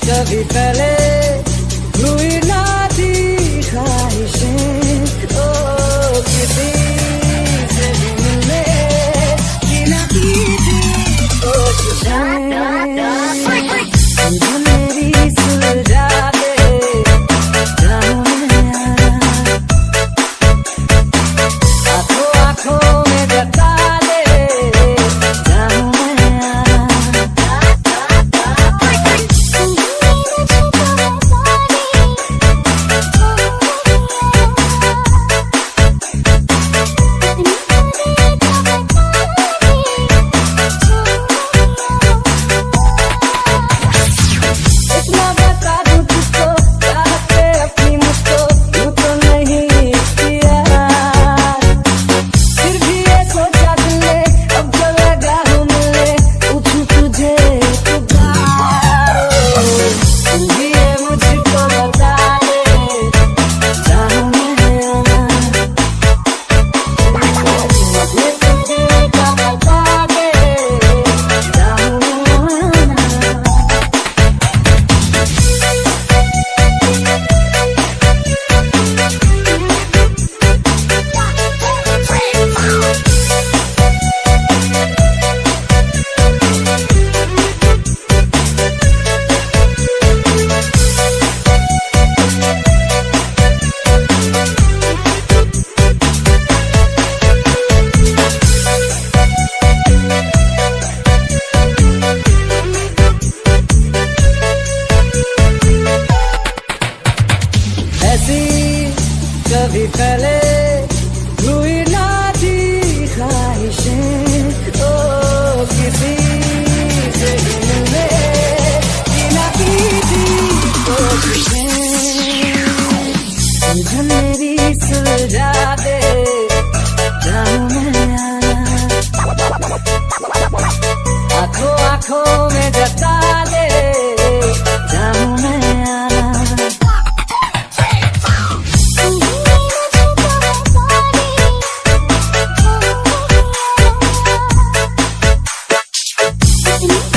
कभी पहले हुई ना थी ख्वाहिशें, ओ किसी से भी मिलने की ना की थी कोशिशें। जो मेरी सुलझा दे जाऊं मैं, आंखों आंखों में जता दे जाऊं कभी पहले हुई ना थी ख्वाहिशें, ओ किसी से भी मिलने की ना की थी कोशिशें। जो मेरी सुलझा दे जाऊं मैं, आंखों आंखों में जता दे जाऊं मैं। Thank you.